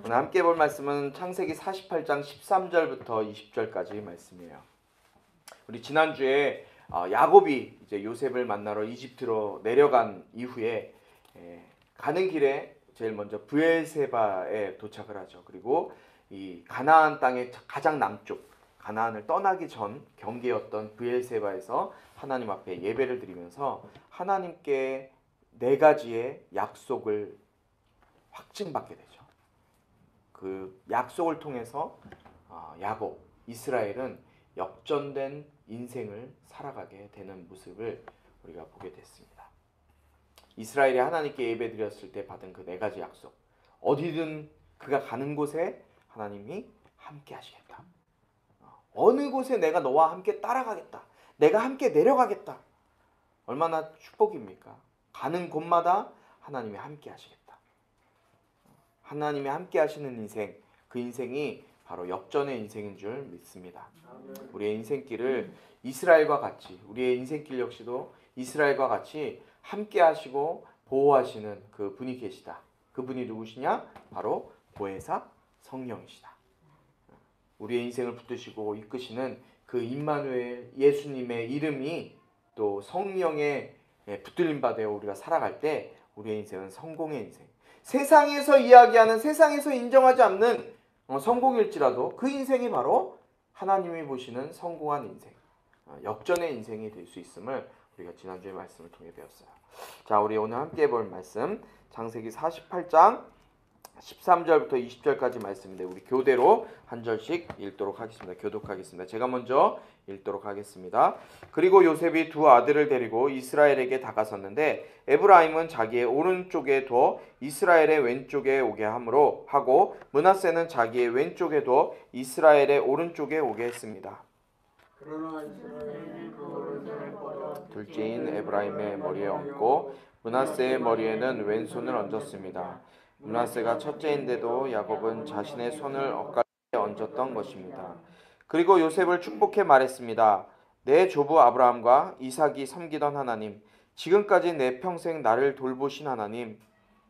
오늘 함께 볼 말씀은 창세기 48장 13절부터 20절까지 말씀이에요. 우리 지난주에 야곱이 이제 요셉을 만나러 이집트로 내려간 이후에 가는 길에 제일 먼저 브엘세바에 도착을 하죠. 그리고 이 가나안 땅의 가장 남쪽, 가나안을 떠나기 전 경계였던 브엘세바에서 하나님 앞에 예배를 드리면서 하나님께 4가지의 약속을 확증받게 되죠. 그 약속을 통해서 야곱, 이스라엘은 역전된 인생을 살아가게 되는 모습을 우리가 보게 됐습니다. 이스라엘이 하나님께 예배드렸을 때 받은 그 4가지 약속, 어디든 그가 가는 곳에 하나님이 함께 하시겠다. 어느 곳에 내가 너와 함께 따라가겠다. 내가 함께 내려가겠다. 얼마나 축복입니까? 가는 곳마다 하나님이 함께 하시겠다. 하나님이 함께 하시는 인생, 그 인생이 바로 역전의 인생인 줄 믿습니다. 우리의 인생길을 이스라엘과 같이, 우리의 인생길 역시도 이스라엘과 같이 함께 하시고 보호하시는 그 분이 계시다. 그분이 누구시냐? 바로 보혜사 성령이시다. 우리의 인생을 붙드시고 이끄시는 그 임마누엘 예수님의 이름이 또 성령의 붙들림 받아 우리가 살아갈 때 우리의 인생은 성공의 인생. 세상에서 이야기하는, 세상에서 인정하지 않는 성공일지라도 그 인생이 바로 하나님이 보시는 성공한 인생, 역전의 인생이 될 수 있음을 우리가 지난주의 말씀을 통해 배웠어요. 자, 우리 오늘 함께 볼 말씀 창세기 48장 13절부터 20절까지 말씀인데 우리 교대로 한 절씩 읽도록 하겠습니다. 교독하겠습니다. 제가 먼저 읽도록 하겠습니다. 그리고 요셉이 2 아들을 데리고 이스라엘에게 다가섰는데 에브라임은 자기의 오른쪽에 두어 이스라엘의 왼쪽에 오게 함으로 하고 므낫세는 자기의 왼쪽에 두어 이스라엘의 오른쪽에 오게 했습니다. 둘째인 에브라임의 머리에 얹고 므낫세의 머리에는 왼손을 얹었습니다. 므낫세가 첫째인데도 야곱은 자신의 손을 엇갈리게 얹었던 것입니다. 그리고 요셉을 축복해 말했습니다. 내 조부 아브라함과 이삭이 섬기던 하나님, 지금까지 내 평생 나를 돌보신 하나님,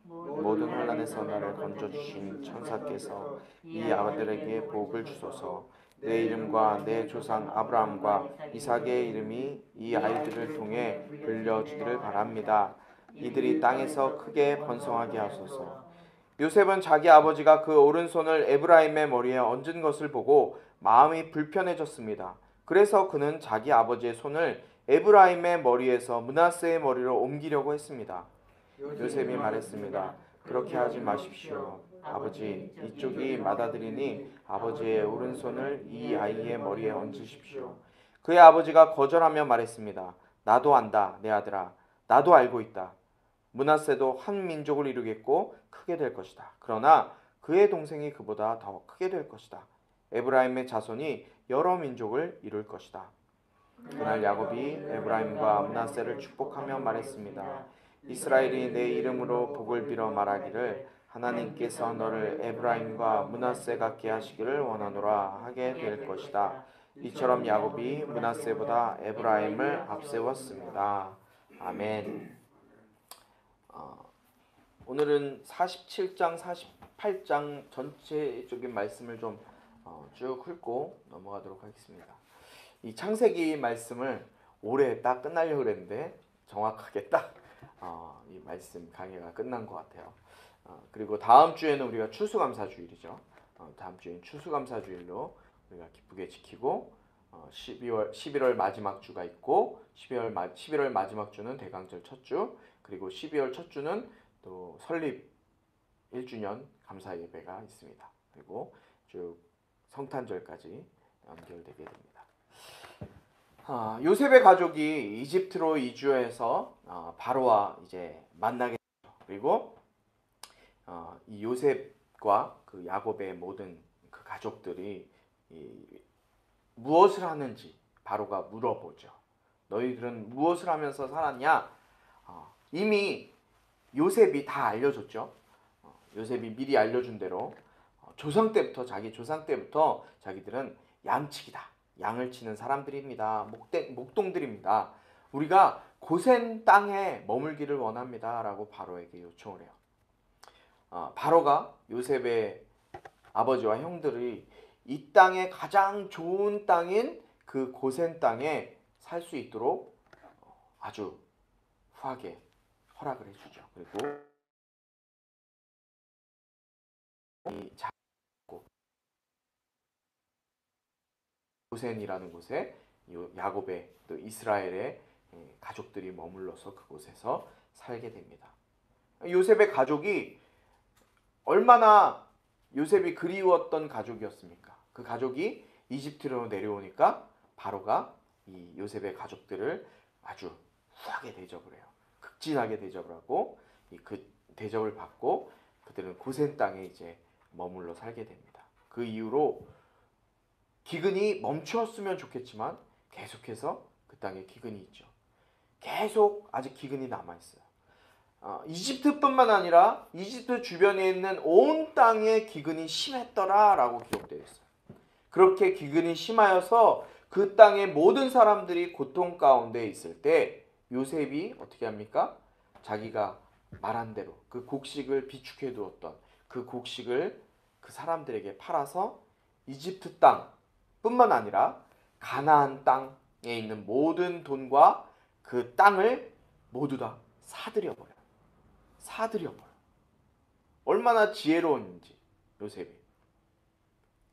모든 환난에서 나를 건져주신 천사께서 이 아들에게 복을 주소서. 내 이름과 내 조상 아브라함과 이삭의 이름이 이 아이들을 통해 불려주기를 바랍니다. 이들이 땅에서 크게 번성하게 하소서. 요셉은 자기 아버지가 그 오른손을 에브라임의 머리에 얹은 것을 보고 마음이 불편해졌습니다. 그래서 그는 자기 아버지의 손을 에브라임의 머리에서 므낫세의 머리로 옮기려고 했습니다. 요셉이 말했습니다. 그렇게 하지 마십시오. 아버지, 이쪽이 맏아들이니 아버지의 오른손을 이 아이의 머리에 얹으십시오. 그의 아버지가 거절하며 말했습니다. 나도 안다, 내 아들아. 나도 알고 있다. 므낫세도 한 민족을 이루겠고 크게 될 것이다. 그러나 그의 동생이 그보다 더 크게 될 것이다. 에브라임의 자손이 여러 민족을 이룰 것이다. 그날 야곱이 에브라임과 므낫세를 축복하며 말했습니다. 이스라엘이 내 이름으로 복을 빌어 말하기를 하나님께서 너를 에브라임과 므낫세 같게 하시기를 원하노라 하게 될 것이다. 이처럼 야곱이 므낫세보다 에브라임을 앞세웠습니다. 아멘. 오늘은 47장, 48장 전체적인 말씀을 좀 쭉 훑고 넘어가도록 하겠습니다. 이 창세기 말씀을 올해 딱 끝나려고 그랬는데 정확하게 딱 이 말씀 강의가 끝난 것 같아요. 그리고 다음 주에는 우리가 추수감사주일이죠. 다음 주에는 추수감사주일로 우리가 기쁘게 지키고 11월 마지막 주가 있고 11월 마지막 주는 대강절 첫 주, 그리고 12월 첫 주는 또 설립 1주년 감사 예배가 있습니다. 그리고 쭉 성탄절까지 연결되게 됩니다. 요셉의 가족이 이집트로 이주해서 바로와 이제 만나게 되죠. 그리고 이 요셉과 그 야곱의 모든 그 가족들이 무엇을 하는지 바로가 물어보죠. 너희들은 무엇을 하면서 살았냐? 이미 요셉이 다 알려줬죠. 요셉이 미리 알려준 대로 조상 때부터, 자기 조상 때부터 자기들은 양치기다, 양을 치는 사람들입니다. 목동들입니다. 우리가 고센 땅에 머물기를 원합니다 라고 바로에게 요청을 해요. 바로가 요셉의 아버지와 형들이 이 땅의 가장 좋은 땅인 그 고센 땅에 살 수 있도록 아주 후하게 허락을 해주죠. 그리고 이 고센이라는 곳에 야곱의 또 이스라엘의 가족들이 머물러서 그곳에서 살게 됩니다. 요셉의 가족이 얼마나 요셉이 그리웠던 가족이었습니까? 그 가족이 이집트로 내려오니까 바로가 이 요셉의 가족들을 아주 후하게 대접을 해요. 극진하게 대접을 하고 그 대접을 받고 그들은 고센 땅에 이제 머물러 살게 됩니다. 그 이후로 기근이 멈추었으면 좋겠지만 계속해서 그 땅에 기근이 있죠. 계속 아직 기근이 남아있어요. 이집트뿐만 아니라 이집트 주변에 있는 온 땅에 기근이 심했더라라고 기록되어 있어요. 그렇게 기근이 심하여서 그 땅의 모든 사람들이 고통 가운데 있을 때 요셉이 어떻게 합니까? 자기가 말한 대로 그 곡식을 비축해 두었던 그 곡식을 그 사람들에게 팔아서 이집트 땅뿐만 아니라 가나안 땅에 있는 모든 돈과 그 땅을 모두 다 사들여 버려요. 얼마나 지혜로운지 요셉이.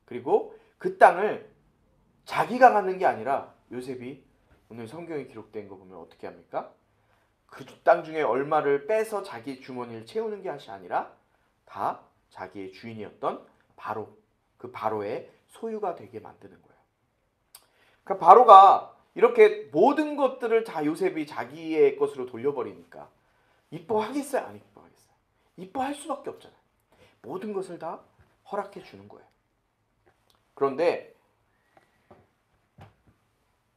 그리고 그 땅을 자기가 갖는 게 아니라 요셉이 오늘 성경에 기록된 거 보면 어떻게 합니까? 그 땅 중에 얼마를 빼서 자기 주머니를 채우는 것이 아니라 다 자기의 주인이었던 그 바로의 소유가 되게 만드는 거예요. 그러니까 바로가 이렇게 모든 것들을 다 요셉이 자기의 것으로 돌려버리니까 이뻐하겠어요? 안 이뻐하겠어요? 이뻐할 수밖에 없잖아요. 모든 것을 다 허락해 주는 거예요. 그런데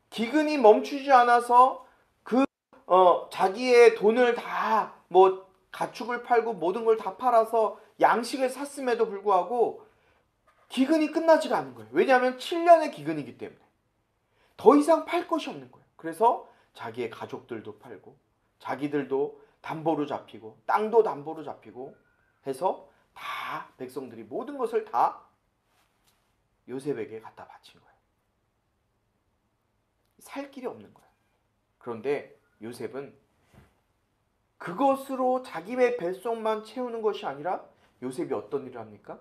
기근이 멈추지 않아서 자기의 돈을 다 가축을 팔고 모든 걸 다 팔아서 양식을 샀음에도 불구하고 기근이 끝나지가 않는 거예요. 왜냐하면 7년의 기근이기 때문에 더 이상 팔 것이 없는 거예요. 그래서 자기의 가족들도 팔고 자기들도 담보로 잡히고 땅도 담보로 잡히고 해서 다 백성들이 모든 것을 다 요셉에게 갖다 바친 거예요. 살 길이 없는 거예요. 그런데 요셉은 그것으로 자기의 뱃속만 채우는 것이 아니라 요셉이 어떤 일을 합니까?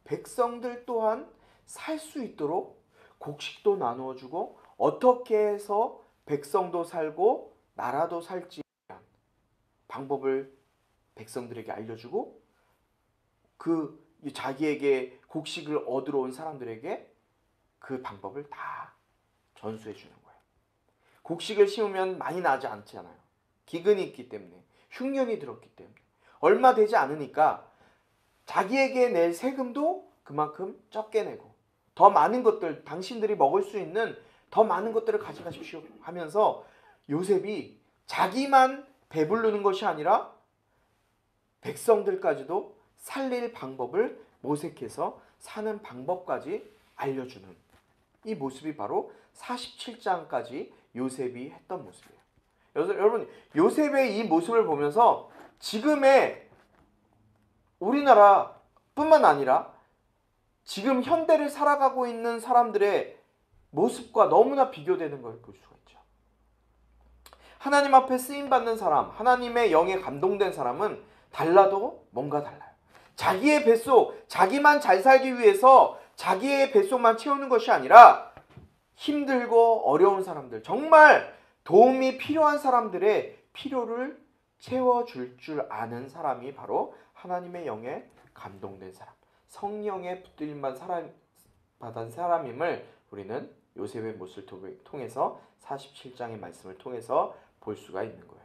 백성들 또한 살 수 있도록 곡식도 나누어 주고 어떻게 해서 백성도 살고 나라도 살지 방법을 백성들에게 알려주고 그 자기에게 곡식을 얻으러 온 사람들에게 그 방법을 다 전수해 주는 거예요. 곡식을 심으면 많이 나지 않잖아요. 기근이 있기 때문에, 흉년이 들었기 때문에 얼마 되지 않으니까 자기에게 낼 세금도 그만큼 적게 내고 더 많은 것들, 당신들이 먹을 수 있는 더 많은 것들을 가져가십시오 하면서 요셉이 자기만 배부르는 것이 아니라 백성들까지도 살릴 방법을 모색해서 사는 방법까지 알려주는 이 모습이 바로 47장까지 요셉이 했던 모습이에요. 여러분, 요셉의 이 모습을 보면서 지금의 우리나라뿐만 아니라 지금 현대를 살아가고 있는 사람들의 모습과 너무나 비교되는 걸 볼 수가 있죠. 하나님 앞에 쓰임받는 사람, 하나님의 영에 감동된 사람은 달라도 뭔가 달라요. 자기의 뱃속, 자기만 잘 살기 위해서 자기의 뱃속만 채우는 것이 아니라 힘들고 어려운 사람들, 정말 도움이 필요한 사람들의 필요를 채워줄 줄 아는 사람이 바로 하나님의 영에 감동된 사람, 성령의 붙들림만 받은 사람임을 우리는 요셉의 모습을 통해서 47장의 말씀을 통해서 볼 수가 있는 거예요.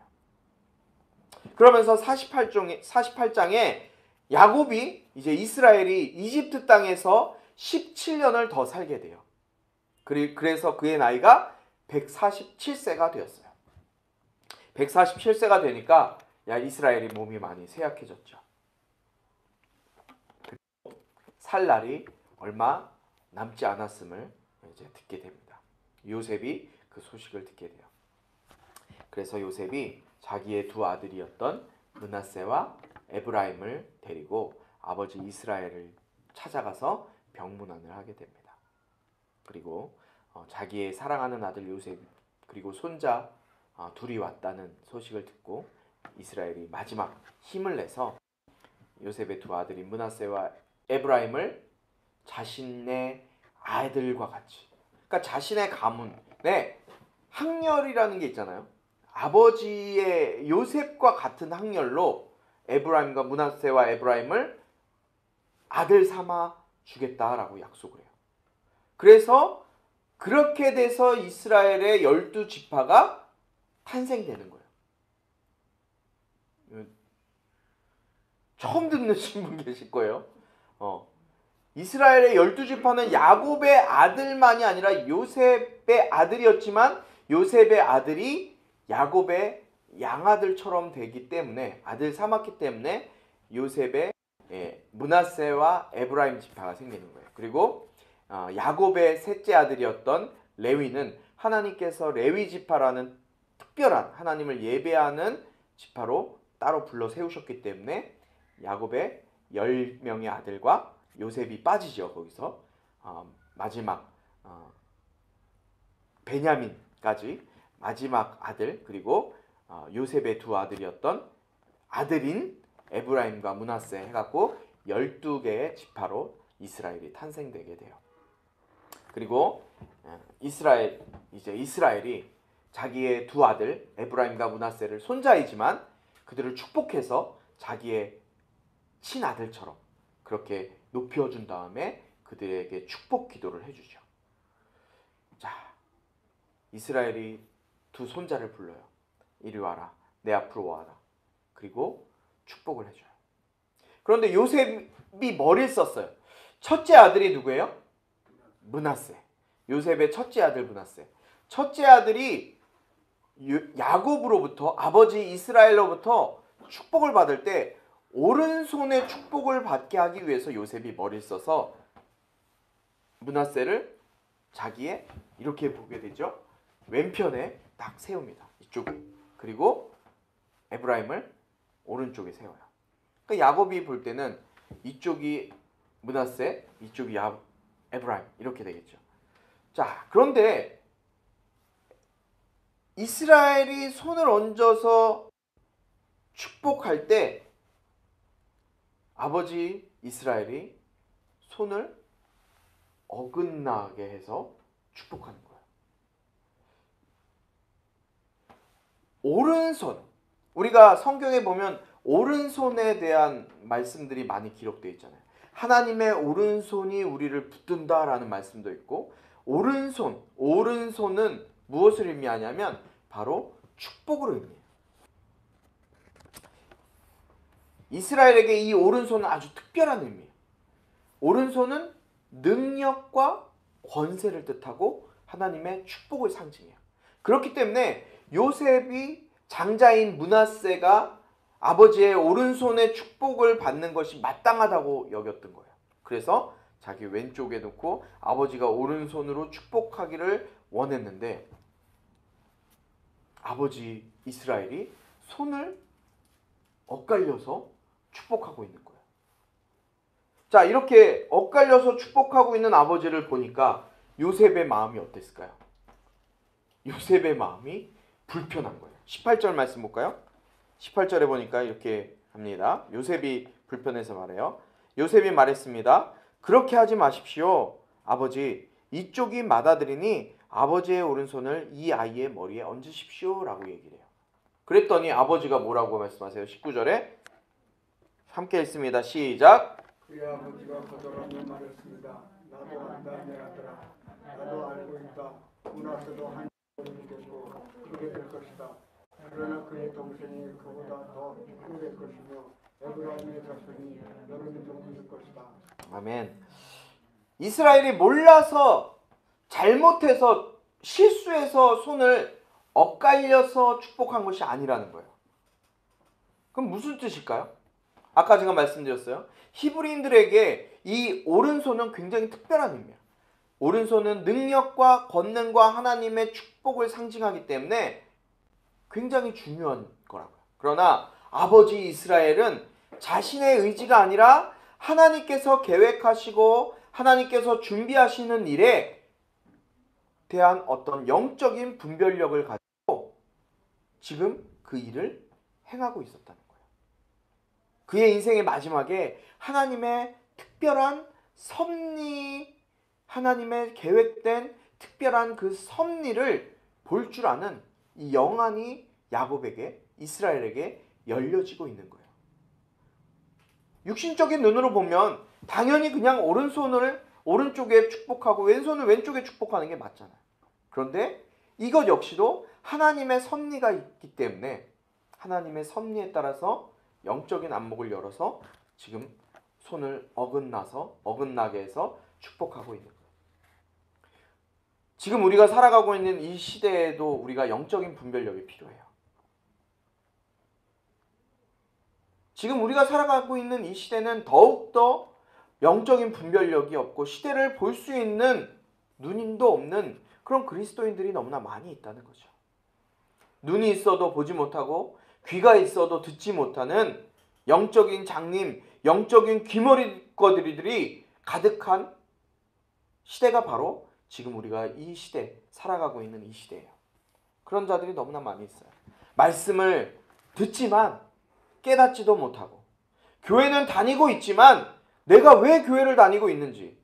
그러면서 48장에 야곱이 이제 이스라엘이 이집트 땅에서 17년을 더 살게 돼요. 그래서 그의 나이가 147세가 되었어요. 147세가 되니까 이스라엘이 몸이 많이 쇠약해졌죠. 살 날이 얼마 남지 않았음을 이제 듣게 됩니다. 요셉이 그 소식을 듣게 돼요. 그래서 요셉이 자기의 두 아들이었던 므낫세와 에브라임을 데리고 아버지 이스라엘을 찾아가서 병문안을 하게 됩니다. 그리고 자기의 사랑하는 아들 요셉 그리고 손자 둘이 왔다는 소식을 듣고 이스라엘이 마지막 힘을 내서 요셉의 두 아들인 므낫세와 에브라임을 자신의 아들과 같이, 그러니까 자신의 가문에 학렬이라는 게 있잖아요. 아버지의 요셉과 같은 학렬로 에브라임과 므낫세와 에브라임을 아들 삼아 주겠다라고 약속을 해요. 그래서 그렇게 돼서 이스라엘의 12지파가 탄생되는 거예요. 처음 듣는 분 계실 거예요. 이스라엘의 12지파는 야곱의 아들만이 아니라 요셉의 아들이었지만 요셉의 아들이 야곱의 양아들처럼 되기 때문에, 아들 삼았기 때문에 요셉의 므낫세와 에브라임 지파가 생기는 거예요. 그리고 야곱의 셋째 아들이었던 레위는 하나님께서 레위 지파라는 특별한 하나님을 예배하는 지파로 따로 불러 세우셨기 때문에 야곱의 10명의 아들과 요셉이 빠지죠. 거기서 마지막 베냐민까지 마지막 아들, 그리고 요셉의 두 아들이었던 아들인 에브라임과 므낫세 해갖고 12개의 지파로 이스라엘이 탄생되게 돼요. 그리고 이스라엘이 자기의 두 아들 에브라임과 므낫세를 손자이지만 그들을 축복해서 자기의 친아들처럼 그렇게 높여준 다음에 그들에게 축복 기도를 해주죠. 자, 이스라엘이 두 손자를 불러요. 이리 와라, 내 앞으로 와라. 그리고 축복을 해줘요. 그런데 요셉이 머리를 썼어요. 첫째 아들이 누구예요? 므낫세. 요셉의 첫째 아들 므낫세. 첫째 아들이 야곱으로부터, 아버지 이스라엘로부터 축복을 받을 때 오른손에 축복을 받게 하기 위해서 요셉이 머리를 써서 므낫세를 자기의, 이렇게 보게 되죠, 왼편에 딱 세웁니다. 이쪽에. 그리고 에브라임을 오른쪽에 세워요. 그러니까 야곱이 볼 때는 이쪽이 므낫세, 이쪽이 에브라임, 이렇게 되겠죠. 자, 그런데 이스라엘이 손을 얹어서 축복할 때 아버지 이스라엘이 손을 어긋나게 해서 축복하는 거예요. 오른손, 우리가 성경에 보면 오른손에 대한 말씀들이 많이 기록되어 있잖아요. 하나님의 오른손이 우리를 붙든다라는 말씀도 있고, 오른손은 무엇을 의미하냐면 바로 축복을 의미해요. 이스라엘에게 이 오른손은 아주 특별한 의미예요. 오른손은 능력과 권세를 뜻하고 하나님의 축복을 상징해요. 그렇기 때문에 요셉이 장자인 므낫세가 아버지의 오른손의 축복을 받는 것이 마땅하다고 여겼던 거예요. 그래서 자기 왼쪽에 놓고 아버지가 오른손으로 축복하기를 원했는데 아버지 이스라엘이 손을 엇갈려서 축복하고 있는 거예요. 자, 이렇게 엇갈려서 축복하고 있는 아버지를 보니까 요셉의 마음이 어땠을까요? 요셉의 마음이 불편한 거예요. 18절 말씀 볼까요? 18절에 보니까 이렇게 합니다. 요셉이 불편해서 말해요. 요셉이 말했습니다. 그렇게 하지 마십시오. 아버지, 이쪽이 맏아들이니 아버지의 오른손을 이 아이의 머리에 얹으십시오. 라고 얘기를 해요. 그랬더니 아버지가 뭐라고 말씀하세요? 19절에 함께 읽습니다. 시작. 그의 아버지가 거절하며 말했습니다. 나도 안다 내 아들아. 나도 알고 있다. 므낫세도 한 어른이겠고 그렇게 될 것이다. 그러나 그의 동생이 그보다 더 크게 될 것이며 에브라임의 자손이 여름이 동물일 것이다. 아멘. 이스라엘이 몰라서 잘못해서 실수해서 손을 엇갈려서 축복한 것이 아니라는 거예요. 그럼 무슨 뜻일까요? 아까 제가 말씀드렸어요. 히브리인들에게 이 오른손은 굉장히 특별한 의미예요. 오른손은 능력과 권능과 하나님의 축복을 상징하기 때문에 굉장히 중요한 거라고요. 그러나 아버지 이스라엘은 자신의 의지가 아니라 하나님께서 계획하시고 하나님께서 준비하시는 일에 대한 어떤 영적인 분별력을 가지고 지금 그 일을 행하고 있었다는 거예요. 그의 인생의 마지막에 하나님의 특별한 섭리, 하나님의 계획된 특별한 그 섭리를 볼 줄 아는 이 영안이 야곱에게, 이스라엘에게 열려지고 있는 거예요. 육신적인 눈으로 보면 당연히 그냥 오른손을 오른쪽에 축복하고 왼손을 왼쪽에 축복하는 게 맞잖아요. 그런데 이것 역시도 하나님의 섭리가 있기 때문에 하나님의 섭리에 따라서 영적인 안목을 열어서 지금 손을 어긋나게 해서 축복하고 있는 거예요. 지금 우리가 살아가고 있는 이 시대에도 우리가 영적인 분별력이 필요해요. 지금 우리가 살아가고 있는 이 시대는 더욱더 영적인 분별력이 없고 시대를 볼 수 있는 눈인도 없는 그런 그리스도인들이 너무나 많이 있다는 거죠. 눈이 있어도 보지 못하고 귀가 있어도 듣지 못하는 영적인 장님, 영적인 귀머리거리들이 가득한 시대가 바로 지금 우리가 이 시대, 살아가고 있는 이 시대예요. 그런 자들이 너무나 많이 있어요. 말씀을 듣지만 깨닫지도 못하고 교회는 다니고 있지만 내가 왜 교회를 다니고 있는지,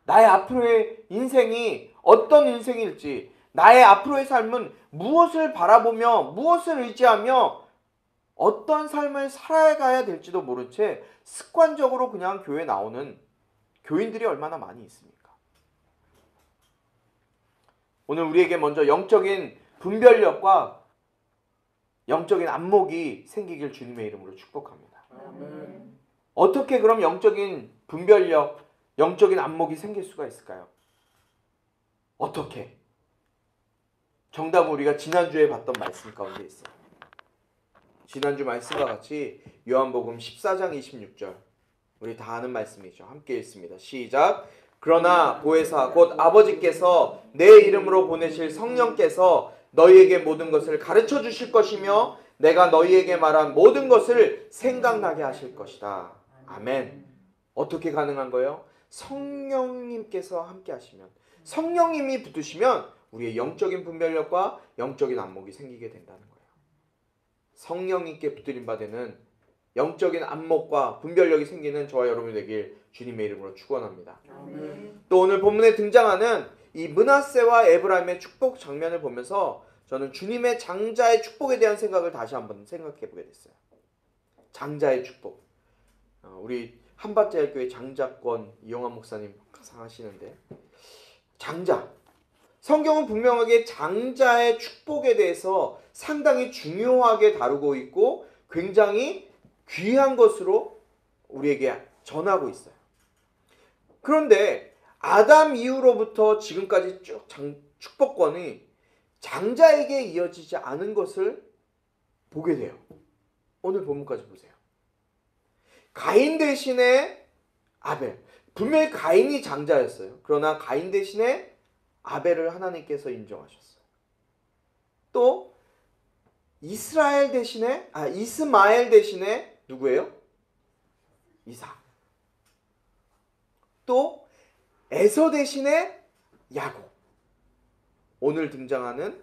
나의 앞으로의 인생이 어떤 인생일지, 나의 앞으로의 삶은 무엇을 바라보며 무엇을 의지하며 어떤 삶을 살아가야 될지도 모른 채 습관적으로 그냥 교회 나오는 교인들이 얼마나 많이 있습니까? 오늘 우리에게 먼저 영적인 분별력과 영적인 안목이 생기길 주님의 이름으로 축복합니다. 아멘. 어떻게 그럼 영적인 분별력, 영적인 안목이 생길 수가 있을까요? 어떻게? 정답은 우리가 지난주에 봤던 말씀 가운데 있어요. 지난주 말씀과 같이 요한복음 14장 26절, 우리 다 아는 말씀이죠. 함께 읽습니다. 시작. 그러나 보혜사 곧 아버지께서 내 이름으로 보내실 성령께서 너희에게 모든 것을 가르쳐 주실 것이며 내가 너희에게 말한 모든 것을 생각나게 하실 것이다. 아멘. 어떻게 가능한 거예요? 성령님께서 함께 하시면, 성령님이 붙으시면 우리의 영적인 분별력과 영적인 안목이 생기게 된다는 거예요. 성령님께 붙들림 받는 영적인 안목과 분별력이 생기는 저와 여러분이 되길 주님의 이름으로 축원합니다. 아멘. 또 오늘 본문에 등장하는 이 므낫세와 에브라임의 축복 장면을 보면서 저는 주님의 장자의 축복에 대한 생각을 다시 한번 생각해 보게 됐어요. 장자의 축복. 우리 한밭제일교회 장자권 이용환 목사님 항상 하시는데, 장자. 성경은 분명하게 장자의 축복에 대해서 상당히 중요하게 다루고 있고 굉장히 귀한 것으로 우리에게 전하고 있어요. 그런데 아담 이후로부터 지금까지 쭉 축복권이 장자에게 이어지지 않은 것을 보게 돼요. 오늘 본문까지 보세요. 가인 대신에 아벨. 분명히 가인이 장자였어요. 그러나 가인 대신에 아벨을 하나님께서 인정하셨어요. 또 이스마엘 대신에 누구예요? 이삭. 또 에서 대신에 야곱. 오늘 등장하는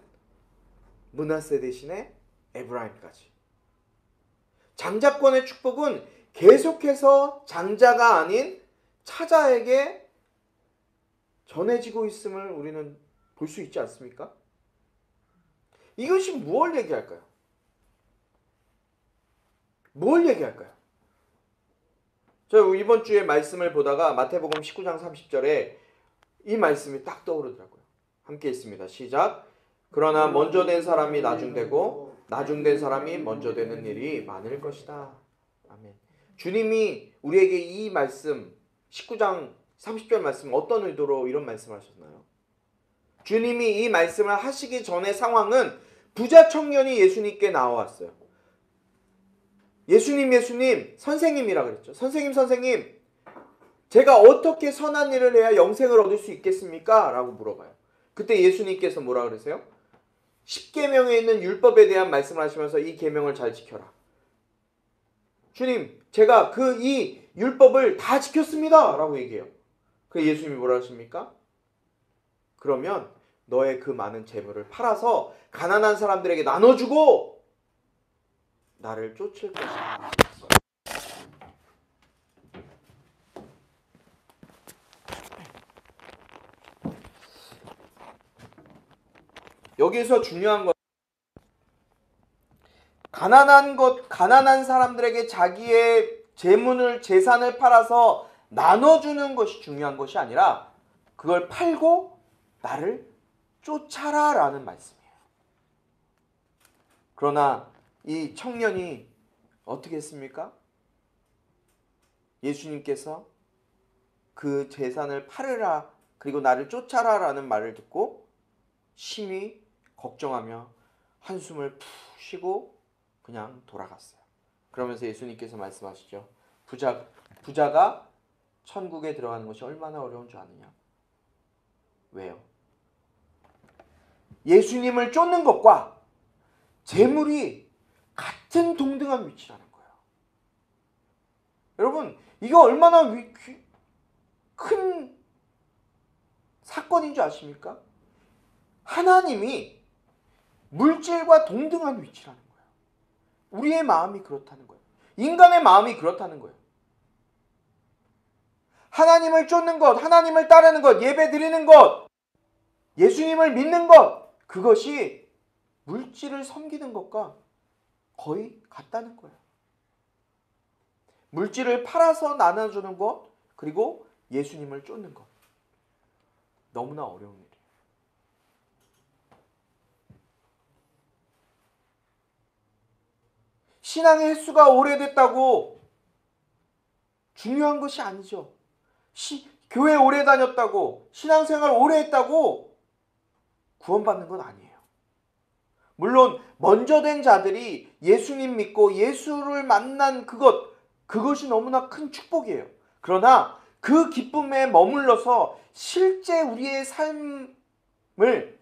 므낫세 대신에 에브라임까지. 장자권의 축복은 계속해서 장자가 아닌 차자에게 전해지고 있음을 우리는 볼 수 있지 않습니까? 이것이 무엇을 얘기할까요? 뭘 얘기할까요? 저 이번 주에 말씀을 보다가 마태복음 19장 30절에 이 말씀이 딱 떠오르더라고요. 함께 읽습니다. 시작. 그러나 먼저 된 사람이 나중되고 나중된 사람이 먼저 되는 일이 많을 것이다. 아멘. 주님이 우리에게 이 말씀 19장 30절 말씀 어떤 의도로 이런 말씀을 하셨나요? 주님이 이 말씀을 하시기 전의 상황은 부자 청년이 예수님께 나와왔어요. 예수님, 선생님이라 그랬죠. 선생님, 제가 어떻게 선한 일을 해야 영생을 얻을 수 있겠습니까? 라고 물어봐요. 그때 예수님께서 뭐라 그러세요? 10계명에 있는 율법에 대한 말씀을 하시면서 이 계명을 잘 지켜라. 주님, 제가 이 율법을 다 지켰습니다 라고 얘기해요. 그 예수님이 뭐라 하십니까? 그러면 너의 그 많은 재물을 팔아서 가난한 사람들에게 나눠주고 나를 쫓을 것이다. 여기서 중요한 건 가난한 사람들에게 자기의 재산을 팔아서 나눠주는 것이 중요한 것이 아니라 그걸 팔고 나를 쫓아라 라는 말씀이에요. 그러나 이 청년이 어떻게 했습니까? 예수님께서 그 재산을 팔으라 그리고 나를 쫓아라 라는 말을 듣고 심히 걱정하며 한숨을 푹 쉬고 그냥 돌아갔어요. 그러면서 예수님께서 말씀하시죠. 부자가 천국에 들어가는 것이 얼마나 어려운 줄 아느냐? 왜요? 예수님을 쫓는 것과 재물이 같은 동등한 위치라는 거예요. 여러분, 이거 얼마나 큰 사건인 줄 아십니까? 하나님이 물질과 동등한 위치라는 거예요. 우리의 마음이 그렇다는 거예요. 인간의 마음이 그렇다는 거예요. 하나님을 쫓는 것, 하나님을 따르는 것, 예배 드리는 것, 예수님을 믿는 것, 그것이 물질을 섬기는 것과 거의 같다는 거예요. 물질을 팔아서 나눠주는 것, 그리고 예수님을 쫓는 것. 너무나 어려운 일이에요. 신앙의 횟수가 오래됐다고 중요한 것이 아니죠. 교회 오래 다녔다고, 신앙생활 오래 했다고 구원받는 건 아니에요. 물론 먼저 된 자들이 예수님 믿고 예수를 만난 그것이 너무나 큰 축복이에요. 그러나 그 기쁨에 머물러서 실제 우리의 삶을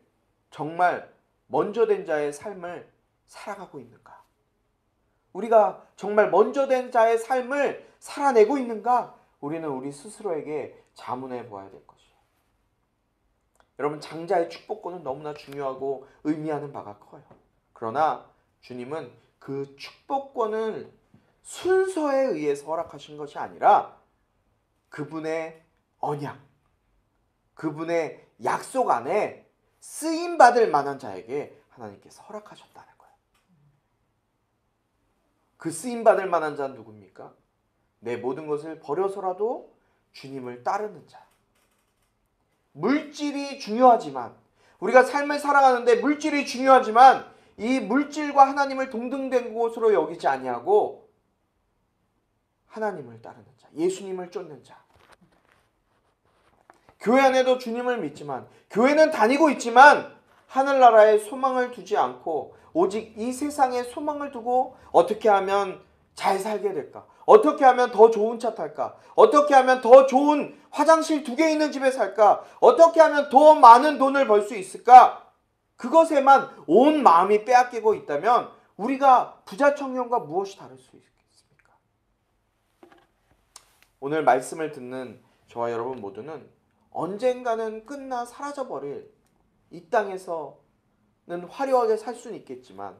정말 먼저 된 자의 삶을 살아가고 있는가? 우리가 정말 먼저 된 자의 삶을 살아내고 있는가? 우리는 우리 스스로에게 자문해 보아야 될 것이에요. 여러분, 장자의 축복권은 너무나 중요하고 의미하는 바가 커요. 그러나 주님은 그 축복권을 순서에 의해서 허락하신 것이 아니라 그분의 언약, 그분의 약속 안에 쓰임받을 만한 자에게 하나님께서 허락하셨다는 거예요. 그 쓰임받을 만한 자는 누굽니까? 내 모든 것을 버려서라도 주님을 따르는 자. 물질이 중요하지만, 우리가 삶을 살아가는데 물질이 중요하지만 이 물질과 하나님을 동등된 곳으로 여기지 아니하고 하나님을 따르는 자, 예수님을 쫓는 자. 교회 안에도 주님을 믿지만, 교회는 다니고 있지만 하늘나라에 소망을 두지 않고 오직 이 세상에 소망을 두고 어떻게 하면 잘 살게 될까? 어떻게 하면 더 좋은 차 탈까? 어떻게 하면 더 좋은 화장실 2개 있는 집에 살까? 어떻게 하면 더 많은 돈을 벌 수 있을까? 그것에만 온 마음이 빼앗기고 있다면 우리가 부자 청년과 무엇이 다를 수 있겠습니까? 오늘 말씀을 듣는 저와 여러분 모두는 언젠가는 끝나 사라져버릴 이 땅에서는 화려하게 살 수는 있겠지만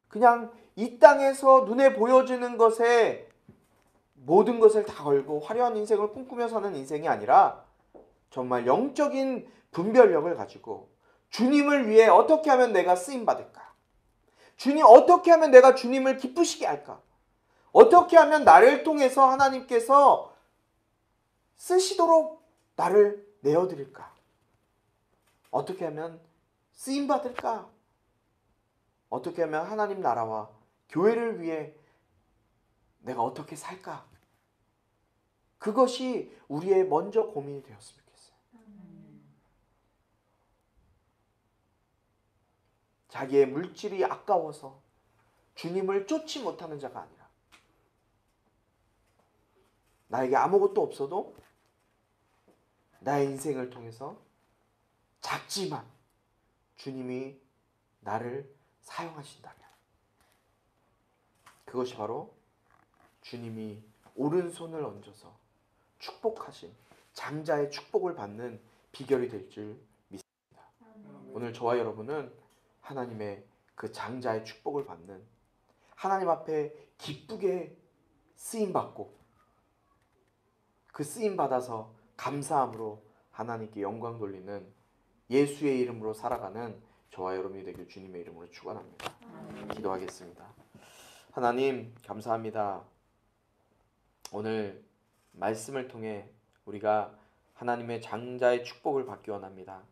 그냥 이 땅에서 눈에 보여지는 것에 모든 것을 다 걸고 화려한 인생을 꿈꾸며 사는 인생이 아니라 정말 영적인 분별력을 가지고 주님을 위해 어떻게 하면 내가 쓰임받을까? 어떻게 하면 내가 주님을 기쁘시게 할까? 어떻게 하면 나를 통해서 하나님께서 쓰시도록 나를 내어드릴까? 어떻게 하면 쓰임받을까? 어떻게 하면 하나님 나라와 교회를 위해 내가 어떻게 살까? 그것이 우리의 먼저 고민이 되었으면 좋겠어요. 자기의 물질이 아까워서 주님을 쫓지 못하는 자가 아니라 나에게 아무것도 없어도 나의 인생을 통해서 작지만 주님이 나를 사용하신다면 그것이 바로 주님이 오른손을 얹어서 축복하신 장자의 축복을 받는 비결이 될 줄 믿습니다. 오늘 저와 여러분은 하나님의 그 장자의 축복을 받는, 하나님 앞에 기쁘게 쓰임받고 그 쓰임받아서 감사함으로 하나님께 영광 돌리는 예수의 이름으로 살아가는 저와 여러분이 되길 주님의 이름으로 축원합니다. 기도하겠습니다. 하나님 감사합니다. 오늘 말씀을 통해 우리가 하나님의 장자의 축복을 받기 원합니다.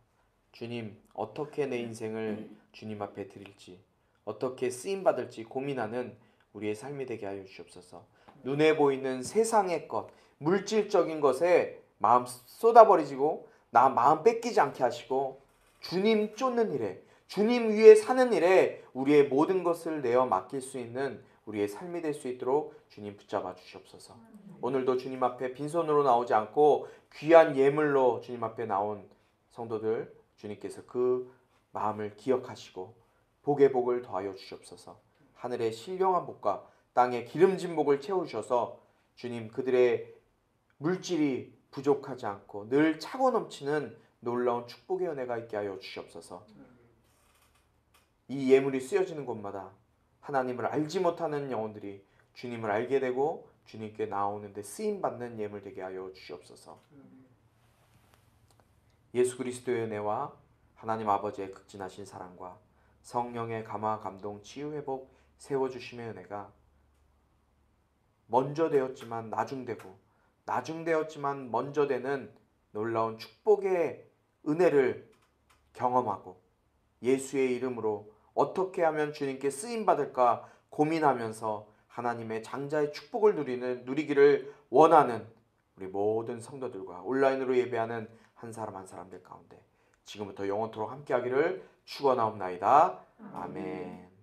주님, 어떻게 내 인생을 주님 앞에 드릴지, 어떻게 쓰임받을지 고민하는 우리의 삶이 되게 하여 주시옵소서. 눈에 보이는 세상의 것, 물질적인 것에 마음 쏟아버리고 나 마음 뺏기지 않게 하시고 주님 쫓는 일에, 주님 위에 사는 일에 우리의 모든 것을 내어 맡길 수 있는 우리의 삶이 될 수 있도록 주님 붙잡아 주시옵소서. 오늘도 주님 앞에 빈손으로 나오지 않고 귀한 예물로 주님 앞에 나온 성도들, 주님께서 그 마음을 기억하시고 복의 복을 더하여 주시옵소서. 하늘의 신령한 복과 땅의 기름진 복을 채우셔서 주님 그들의 물질이 부족하지 않고 늘 차고 넘치는 놀라운 축복의 은혜가 있게 하여 주시옵소서. 이 예물이 쓰여지는 곳마다 하나님을 알지 못하는 영혼들이 주님을 알게 되고 주님께 나오는데 쓰임받는 예물 되게 하여 주시옵소서. 예수 그리스도의 은혜와 하나님 아버지의 극진하신 사랑과 성령의 감화 감동 치유 회복 세워주심의 은혜가 먼저 되었지만 나중되고 나중되었지만 먼저 되는 놀라운 축복의 은혜를 경험하고 예수의 이름으로 어떻게 하면 주님께 쓰임받을까 고민하면서 하나님의 장자의 축복을 누리기를 원하는 우리 모든 성도들과 온라인으로 예배하는 한 사람 한 사람들 가운데 지금부터 영원토록 함께하기를 축원하옵나이다. 아멘.